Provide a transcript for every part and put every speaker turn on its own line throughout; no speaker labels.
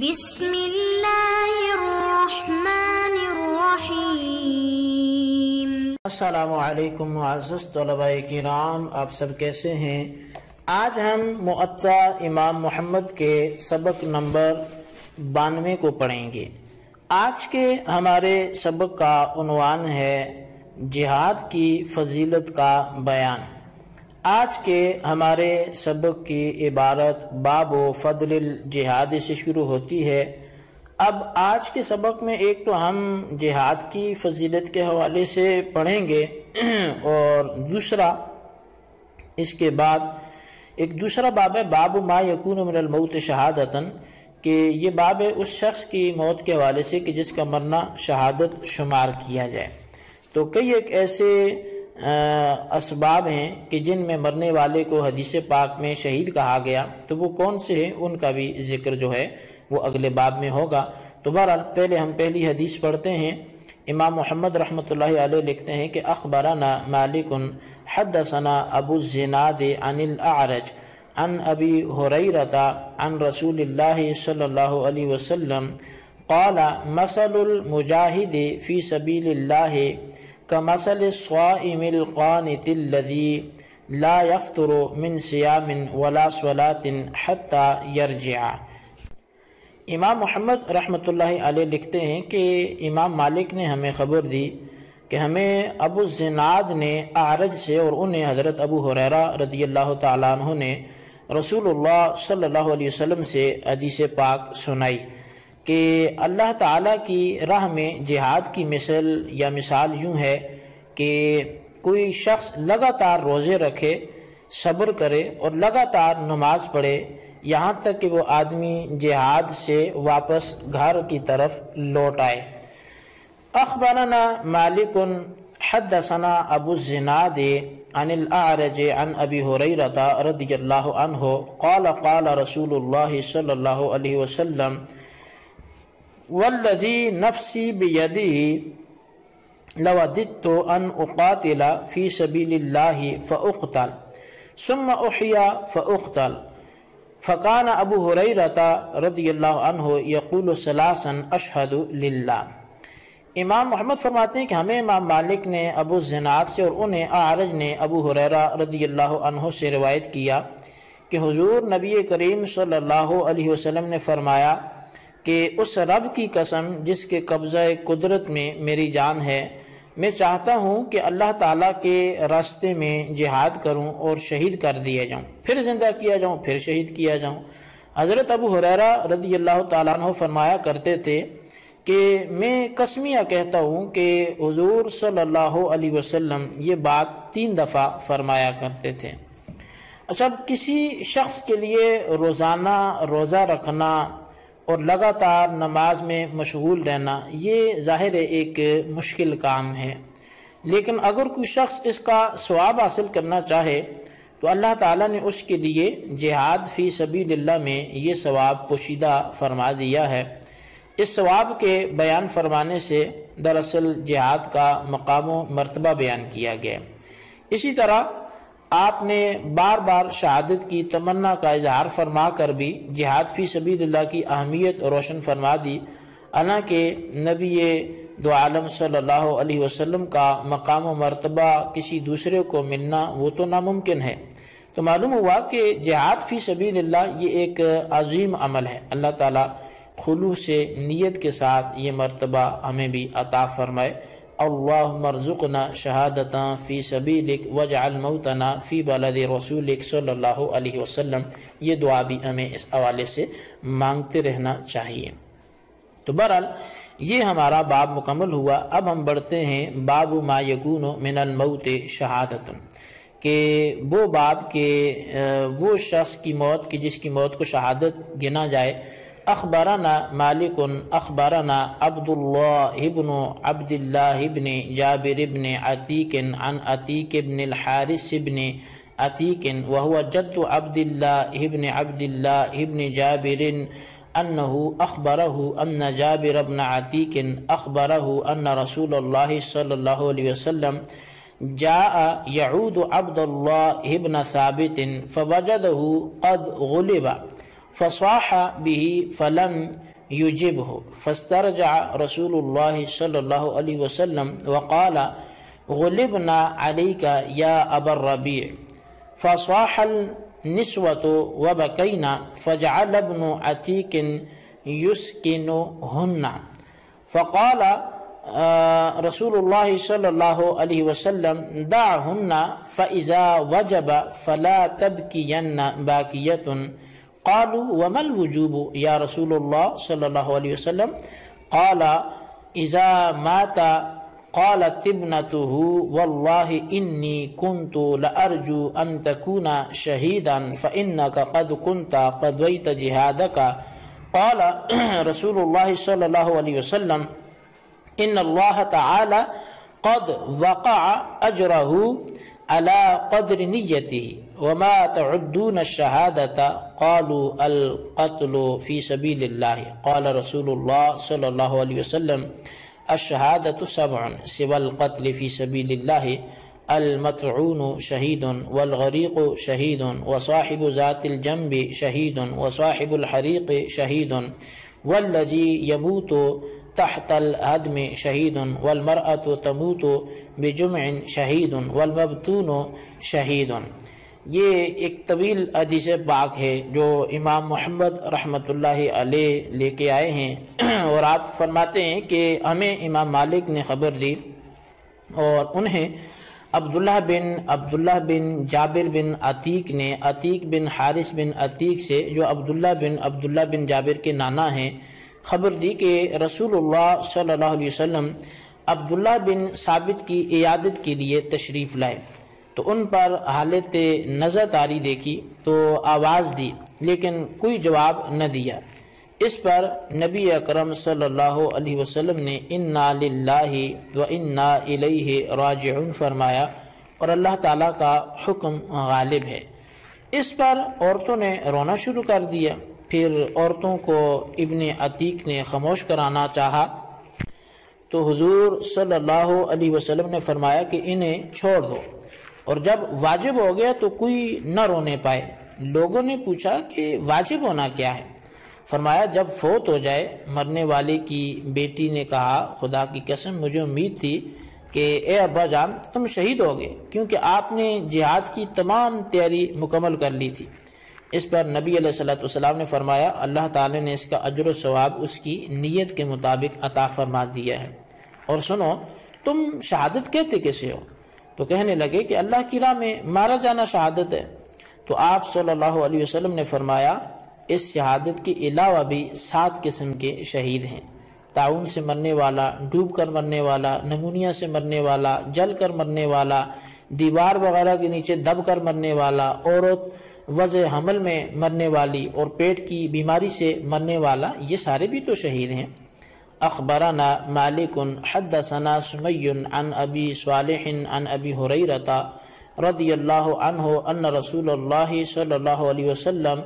بسم اللہ الرحمن الرحیم۔
السلام علیکم معزز طلباء کرام، آپ سب کیسے ہیں؟ آج ہم موطا امام محمد کے سبق نمبر 92 کو پڑھیں گے۔ آج کے ہمارے سبق کا عنوان ہے جہاد کی فضیلت کا بیان۔ آج کے ہمارے سبق کی عبارت باب و فضل الجہاد سے شروع ہوتی ہے۔ اب آج کے سبق میں ایک تو ہم جہاد کی فضیلت کے حوالے سے پڑھیں گے اور دوسرا اس کے بعد ایک دوسرا باب ہے باب ما یکون من الموت شہادتاً، کہ یہ باب ہے اس شخص کی موت کے حوالے سے کہ جس کا مرنا شہادت شمار کیا جائے۔ تو کئی ایک ایسے اسباب ہیں کہ جن میں مرنے والے کو حدیث پاک میں شہید کہا گیا، تو وہ کون سے ہیں ان کا بھی ذکر جو ہے وہ اگلے باب میں ہوگا۔ تو بہرحال پہلے ہم پہلی حدیث پڑھتے ہیں۔ امام محمد رحمۃ اللہ علیہ لکھتے ہیں کہ اخبرنا مالک حدثنا ابو الزناد عن الاعرج عن ابی ہریرہ عن رسول اللہ صلی اللہ علیہ وسلم قال مثل المجاہد فی سبیل اللہ كمثل الصائم القانت الذي لا يفطر من صيام ولا صلاة حتى يرجع۔ امام محمد رحمۃ اللہ علیہ لکھتے ہیں کہ امام مالک نے ہمیں خبر دی کہ ہمیں ابو الزناد نے اعرج سے اور انہیں حضرت ابو ہریرہ رضی اللہ تعالیٰ عنہ نے رسول اللہ صلی اللہ علیہ وسلم سے حدیث پاک سنائی کہ اللہ تعالیٰ کی راہ میں جہاد کی مثال یوں ہے کہ کوئی شخص لگاتار روزے رکھے، صبر کرے اور لگاتار نماز پڑھے یہاں تک کہ وہ آدمی جہاد سے واپس گھر کی طرف لوٹ آئے۔ اخبرنا مالک حدثنا ابو الزناد عن الاعرج عن ابی ہریرہ رضی اللہ عنہ قال قال رسول اللہ صلی اللہ علیہ وسلم والذی نفسی بیدہ لوددت ان اقاتل فی سبیل اللہ فاقتل ثم احیا فاقتل فکان ابو ہریرہ رضی اللہ عنہ یقول ثلاثا اشہد للہ۔ امام محمد فرماتے ہیں کہ ہمیں امام مالک نے ابو الزناد سے اور انہیں اعرج نے ابو ہریرہ رضی اللہ عنہ سے روایت کیا کہ حضور نبی کریم صلی اللہ علیہ وسلم نے فرمایا کہ اس رب کی قسم جس کے قبضہ قدرت میں میری جان ہے، میں چاہتا ہوں کہ اللہ تعالیٰ کے راستے میں جہاد کروں اور شہید کر دیا جاؤں، پھر زندہ کیا جاؤں، پھر شہید کیا جاؤں۔ حضرت ابو ہریرہ رضی اللہ تعالیٰ عنہ فرمایا کرتے تھے کہ میں قسمیہ کہتا ہوں کہ حضور صلی اللہ علیہ وسلم یہ بات 3 دفعہ فرمایا کرتے تھے۔ اچھا، کسی شخص کے لیے روزانہ روزہ رکھنا اور لگاتار نماز میں مشغول رہنا یہ ظاہر ایک مشکل کام ہے، لیکن اگر کوئی شخص اس کا ثواب حاصل کرنا چاہے تو اللہ تعالیٰ نے اس کے لیے جہاد فی سبیل اللہ میں یہ ثواب پوشیدہ فرما دیا ہے۔ اس ثواب کے بیان فرمانے سے دراصل جہاد کا مقام و مرتبہ بیان کیا گیا۔ اسی طرح آپ نے بار بار شہادت کی تمنا کا اظہار فرما کر بھی جہاد فی سبیل اللہ کی اہمیت روشن فرما دی، حالانکہ نبی دو عالم صلی اللہ علیہ وسلم کا مقام و مرتبہ کسی دوسرے کو ملنا وہ تو ناممکن ہے۔ تو معلوم ہوا کہ جہاد فی سبیل اللہ یہ ایک عظیم عمل ہے۔ اللہ تعالیٰ خلوص سے نیت کے ساتھ یہ مرتبہ ہمیں بھی عطا فرمائے۔ اللہم ارزقنا شہادتا فی سبیلک واجعل موتنا فی بلد رسولک صلی اللہ علیہ وسلم۔ یہ دعا بھی ہمیں اس حوالے سے مانگتے رہنا چاہیے۔ تو بہرحال یہ ہمارا باب مکمل ہوا۔ اب ہم بڑھتے ہیں باب ما یکون من الموت شہادتا، کہ وہ باب کے وہ شخص کی موت کی جس کی موت کو شہادت گنا جائے۔ اخبرنا مالک اخبرنا عبد الله بن جابر بن عتیق عن عتیق بن الحارث بن عتیق وهو جد عبد الله بن جابر انه اخبره ان جابر بن عتیق اخبره ان رسول الله صلی اللہ علیہ وسلم جاء يعود عبد الله بن ثابت فوجده قد غلب فصاح به فلم يجبه فاسترجع رسول الله صلى الله عليه وسلم وقال غلبنا عليك يا أبا الربيع. فصاح النسوة وبكينا فجعل ابن عتيك يسكنهن. فقال رسول الله صلى الله عليه وسلم دعهن فإذا وجب فلا تبكين باكية. قالوا وما الوجوب يا رسول الله صلى الله عليه وسلم؟ قال إذا مات قالت ابنته والله إني كنت لأرجو أن تكون شهيدا فإنك قد كنت قضيت جهادك. قال رسول الله صلى الله عليه وسلم إن الله تعالى قد وقع أجره على قدر نيته وما تعدون الشهادة؟ قالوا القتل في سبيل الله. قال رسول الله صلى الله عليه وسلم الشهادة 7 سوى القتل في سبيل الله: المطعون شهيد والغريق شهيد وصاحب ذات الجنب شهيد وصاحب الحريق شهيد والذي يموت تحت الهدم شہید والمرأة تموت بجمع شہید والمبتون شہید. یہ ایک طویل حدیث پاک ہے جو امام محمد رحمۃ اللہ علیہ لے کے آئے ہیں، اور آپ فرماتے ہیں کہ ہمیں امام مالک نے خبر دی اور انہیں عبداللہ بن جابر بن عتیق نے عتیق بن حارث بن عتیق سے، جو عبداللہ بن جابر کے نانا ہیں، خبر دی کہ رسول اللہ صلی اللہ علیہ وسلم عبداللہ بن ثابت کی عیادت کے لیے تشریف لائے، تو ان پر حالت نظر طاری دیکھی تو آواز دی لیکن کوئی جواب نہ دیا۔ اس پر نبی اکرم صلی اللہ علیہ وسلم نے انا للہ و انا الیہ راجعون فرمایا، اور اللہ تعالیٰ کا حکم غالب ہے۔ اس پر عورتوں نے رونا شروع کر دیا۔ پھر عورتوں کو ابن عتیق نے خاموش کرانا چاہا تو حضور صلی اللہ علیہ وسلم نے فرمایا کہ انہیں چھوڑ دو، اور جب واجب ہو گیا تو کوئی نہ رونے پائے۔ لوگوں نے پوچھا کہ واجب ہونا کیا ہے؟ فرمایا جب فوت ہو جائے۔ مرنے والے کی بیٹی نے کہا خدا کی قسم مجھے امید تھی کہ اے ابا جان تم شہید ہوگے، کیونکہ آپ نے جہاد کی تمام تیاری مکمل کر لی تھی۔ اس پر نبی علیہ الصلوۃ والسلام نے فرمایا اللہ تعالی نے اس کا اجر و ثواب اس کی نیت کے مطابق عطا فرما دیا ہے۔ اور سنو تم شہادت کہتے کیسے ہو؟ تو کہنے لگے کہ اللہ کی راہ میں مارا جانا شہادت ہے۔ تو آپ صلی اللہ علیہ وسلم نے فرمایا اس شہادت کے علاوہ بھی 7 قسم کے شہید ہیں: طاعون سے مرنے والا، ڈوب کر مرنے والا، نمونیا سے مرنے والا، جل کر مرنے والا، دیوار وغیرہ کے نیچے دب کر مرنے والا، عورت وضع حمل میں مرنے والی، اور پیٹ کی بیماری سے مرنے والا، یہ سارے بھی تو شہید ہیں۔ اخبرنا مالک حدثنا سمی عن ابی صالح عن ابی ہریرہ رضی اللہ عنہ ان رسول اللہ صلی اللہ علیہ وسلم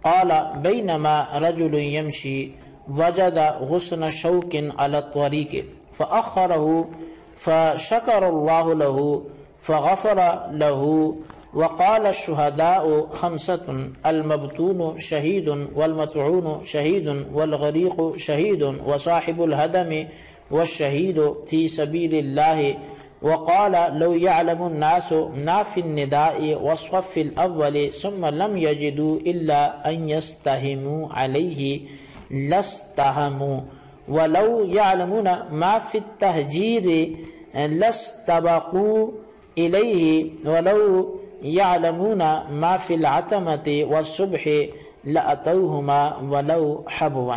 قال بینما رجل یمشی وجد غصن شوک علی الطریق فأخرہ فشکر اللہ له فغفر له وقال الشهداء 5 المبتون شهيد والمطعون شهيد والغريق شهيد وصاحب الهدم والشهيد في سبيل الله. وقال لو يعلم الناس ما في النداء والصف الأول ثم لم يجدوا إلا أن يستهموا عليه لاستهموا ولو يعلمون ما في التهجير لاستبقوا إليه ولو يعلمون ما في العتمة والصبح لأتوهما ولو حبوا.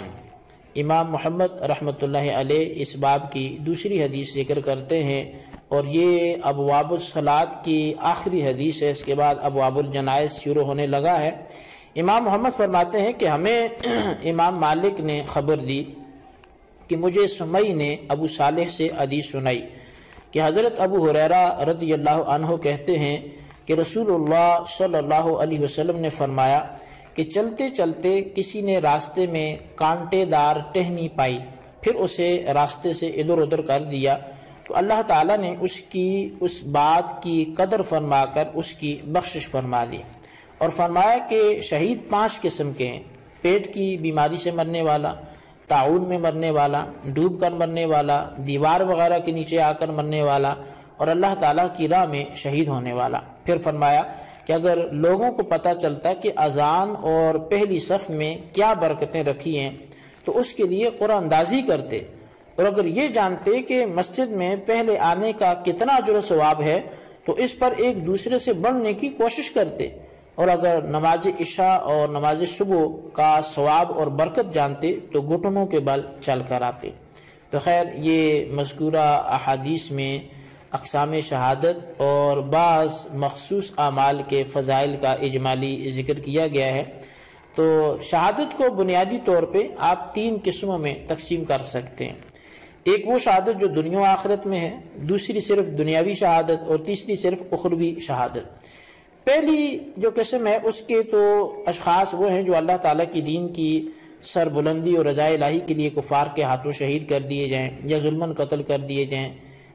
امام محمد رحمۃ اللہ علیہ اس باب کی دوسری حدیث ذکر کرتے ہیں، اور یہ ابواب الصلاۃ کی آخری حدیث ہے۔ اس کے بعد ابواب الجنائز شروع ہونے لگا ہے۔ امام محمد فرماتے ہیں کہ ہمیں امام مالک نے خبر دی کہ مجھے سمی نے ابو صالح سے حدیث سنائی کہ حضرت ابو ہریرہ رضی اللہ عنہ کہتے ہیں کہ رسول اللہ صلی اللہ علیہ وسلم نے فرمایا کہ چلتے چلتے کسی نے راستے میں کانٹے دار ٹہنی پائی، پھر اسے راستے سے ادھر ادھر کر دیا، تو اللہ تعالیٰ نے اس بات کی قدر فرما کر اس کی بخشش فرما دی، اور فرمایا کہ شہید 5 قسم کے ہیں: پیٹ کی بیماری سے مرنے والا، طاعون میں مرنے والا، ڈوب کر مرنے والا، دیوار وغیرہ کے نیچے آ کر مرنے والا، اور اللہ تعالیٰ کی راہ میں شہید ہونے والا۔ پھر فرمایا کہ اگر لوگوں کو پتہ چلتا کہ اذان اور پہلی صف میں کیا برکتیں رکھی ہیں تو اس کے لیے قرآن اندازی کرتے، اور اگر یہ جانتے کہ مسجد میں پہلے آنے کا کتنا اجر و ثواب ہے تو اس پر ایک دوسرے سے بڑھنے کی کوشش کرتے، اور اگر نماز عشاء اور نماز صبح کا ثواب اور برکت جانتے تو گھٹنوں کے بل چل کر آتے۔ تو خیر، یہ مذکورہ احادیث میں اقسام شہادت اور بعض مخصوص اعمال کے فضائل کا اجمالی ذکر کیا گیا ہے۔ تو شہادت کو بنیادی طور پہ آپ 3 قسموں میں تقسیم کر سکتے ہیں۔ ایک وہ شہادت جو دنیا و آخرت میں ہے، دوسری صرف دنیاوی شہادت، اور تیسری صرف اخروی شہادت۔ پہلی جو قسم ہے اس کے تو اشخاص وہ ہیں جو اللہ تعالیٰ کی دین کی سربلندی اور رضا الہی کے لیے کفار کے ہاتھوں شہید کر دیے جائیں یا ظلماً قتل کر دیے جائیں،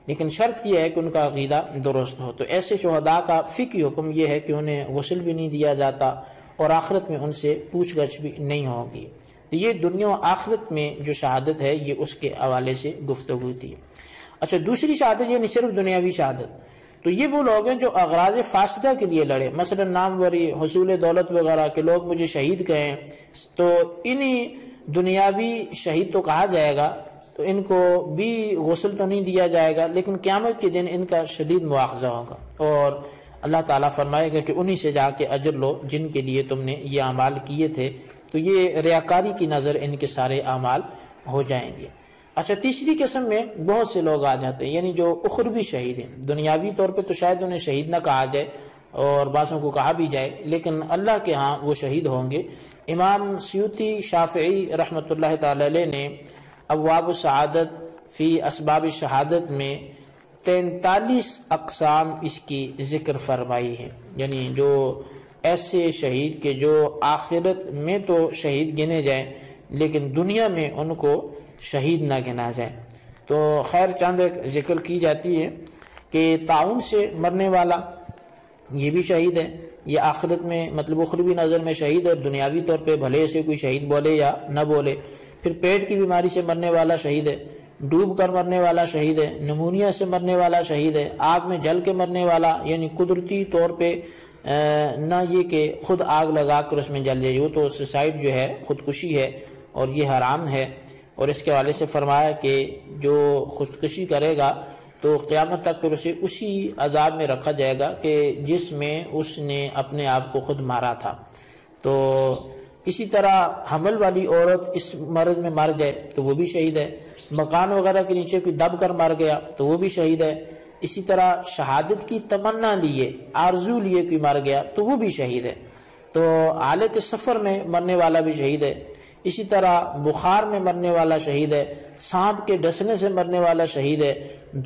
لیکن شرط یہ ہے کہ ان کا عقیدہ درست ہو۔ تو ایسے شہداء کا فقہی حکم یہ ہے کہ انہیں غسل بھی نہیں دیا جاتا اور آخرت میں ان سے پوچھ گچھ بھی نہیں ہوگی۔ تو یہ دنیا و آخرت میں جو شہادت ہے یہ اس کے حوالے سے گفتگو تھی۔ اچھا، دوسری شہادت یعنی صرف دنیاوی شہادت، تو یہ وہ لوگ ہیں جو اغراض فاسدہ کے لیے لڑے، مثلا ناموری، حصول دولت وغیرہ کے لوگ مجھے شہید کہیں، تو انہی دنیاوی شہید تو کہا جائے گا، تو ان کو بھی غسل تو نہیں دیا جائے گا، لیکن قیامت کے دن ان کا شدید مواخذہ ہوگا، اور اللہ تعالیٰ فرمائے گا کہ انہی سے جا کے اجر لو جن کے لیے تم نے یہ اعمال کیے تھے۔ تو یہ ریاکاری کی نظر ان کے سارے اعمال ہو جائیں گے۔ اچھا، تیسری قسم میں بہت سے لوگ آ جاتے ہیں، یعنی جو اخروی شہید ہیں۔ دنیاوی طور پہ تو شاید انہیں شہید نہ کہا جائے اور بعضوں کو کہا بھی جائے، لیکن اللہ کے ہاں وہ شہید ہوں گے۔ امام سیوطی شافعی رحمۃ اللہ تعالی علیہ نے ابواب السعادت فی اسباب الشہادت میں 43 اقسام اس کی ذکر فرمائی ہے، یعنی جو ایسے شہید کے جو آخرت میں تو شہید گنے جائیں لیکن دنیا میں ان کو شہید نہ گنا جائے۔ تو خیر، چند ایک ذکر کی جاتی ہے کہ طاعون سے مرنے والا یہ بھی شہید ہے، یہ آخرت میں مطلب اخروی نظر میں شہید ہے، دنیاوی طور پہ بھلے اسے کوئی شہید بولے یا نہ بولے۔ پھر پیٹ کی بیماری سے مرنے والا شہید ہے، ڈوب کر مرنے والا شہید ہے، نمونیا سے مرنے والا شہید ہے، آگ میں جل کے مرنے والا، یعنی قدرتی طور پہ نہ یہ کہ خود آگ لگا کر اس میں جل جائے، وہ تو سوسائڈ جو ہے خودکشی ہے اور یہ حرام ہے۔ اور اس کے حوالے سے فرمایا کہ جو خودکشی کرے گا تو قیامت تک پھر اسے اسی عذاب میں رکھا جائے گا کہ جس میں اس نے اپنے آپ کو خود مارا تھا۔ تو اسی طرح حمل والی عورت اس مرض میں مر جائے تو وہ بھی شہید ہے، مکان وغیرہ کے نیچے کوئی دب کر مر گیا تو وہ بھی شہید ہے۔ اسی طرح شہادت کی تمنا لیے، آرزو لیے کوئی مر گیا تو وہ بھی شہید ہے۔ تو حالت سفر میں مرنے والا بھی شہید ہے، اسی طرح بخار میں مرنے والا شہید ہے، سانپ کے ڈسنے سے مرنے والا شہید ہے،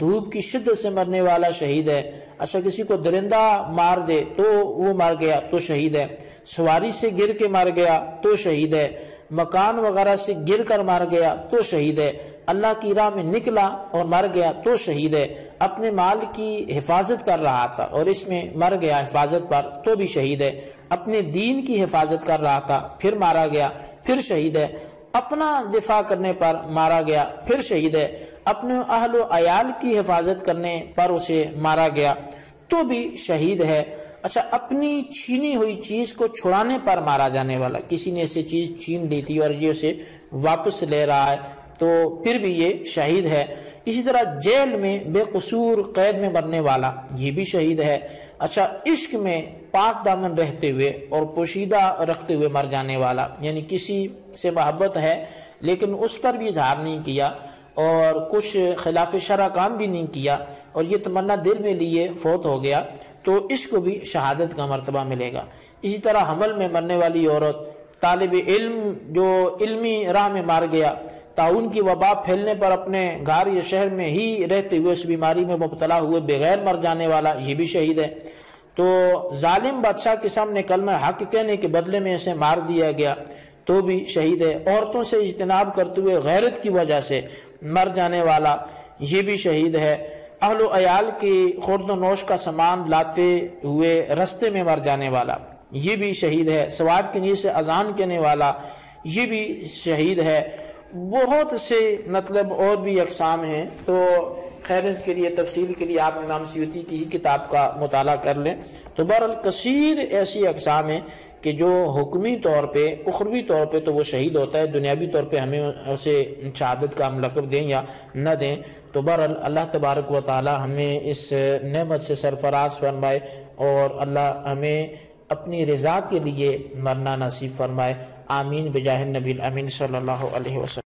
دھوپ کی شدت سے مرنے والا شہید ہے۔ اچھا، کسی کو درندہ مار دے تو وہ مر گیا تو شہید ہے، سواری سے گر کے مر گیا تو شہید ہے، مکان وغیرہ سے گر کر مر گیا تو شہید ہے، اللہ کی راہ میں نکلا اور مر گیا تو شہید ہے، اپنے مال کی حفاظت کر رہا تھا اور اس میں مر گیا حفاظت پر تو بھی شہید ہے، اپنے دین کی حفاظت کر رہا تھا پھر مارا گیا پھر شہید ہے، اپنا دفاع کرنے پر مارا گیا پھر شہید ہے، اپنے اہل و عیال کی حفاظت کرنے پر اسے مارا گیا تو بھی شہید ہے۔ اچھا، اپنی چھینی ہوئی چیز کو چھڑانے پر مارا جانے والا، کسی نے اسے چیز چھین لی تھی اور یہ اسے واپس لے رہا ہے تو پھر بھی یہ شہید ہے۔ اسی طرح جیل میں بے قصور قید میں مرنے والا یہ بھی شہید ہے۔ اچھا، عشق میں پاک دامن رہتے ہوئے اور پوشیدہ رکھتے ہوئے مر جانے والا، یعنی کسی سے محبت ہے لیکن اس پر بھی اظہار نہیں کیا اور کچھ خلاف شرع کام بھی نہیں کیا اور یہ تمنا دل میں لیے فوت ہو گیا تو اس کو بھی شہادت کا مرتبہ ملے گا۔ اسی طرح حمل میں مرنے والی عورت، طالب علم جو علمی راہ میں مار گیا، طاعون کی وبا پھیلنے پر اپنے گھر یا شہر میں ہی رہتے ہوئے اس بیماری میں مبتلا ہوئے بغیر مر جانے والا یہ بھی شہید ہے۔ تو ظالم بادشاہ کے سامنے کلمہ حق کہنے کے بدلے میں اسے مار دیا گیا تو بھی شہید ہے۔ عورتوں سے اجتناب کرتے ہوئے غیرت کی وجہ سے مر جانے والا یہ بھی شہید ہے۔ اہل و عیال کی خورد و نوش کا سامان لاتے ہوئے رستے میں مر جانے والا یہ بھی شہید ہے۔ ثواب کی نیت سے اذان کہنے والا یہ بھی شہید ہے۔ بہت سے مطلب اور بھی اقسام ہیں، تو خیر اس کے لیے تفصیل کے لیے آپ امام سیوطی کی ہی کتاب کا مطالعہ کر لیں۔ تو بہرحال کثیر ایسی اقسام ہیں کہ جو حکمی طور پہ اخروی طور پہ تو وہ شہید ہوتا ہے، دنیاوی طور پہ ہمیں اسے شہادت کا ہم لقب دیں یا نہ دیں، تو بہرحال اللہ تبارک و تعالی ہمیں اس نعمت سے سرفراز فرمائے اور اللہ ہمیں اپنی رضا کے لیے مرنا نصیب فرمائے۔ آمین بجاہ النبی الامین صلی اللہ علیہ وسلم۔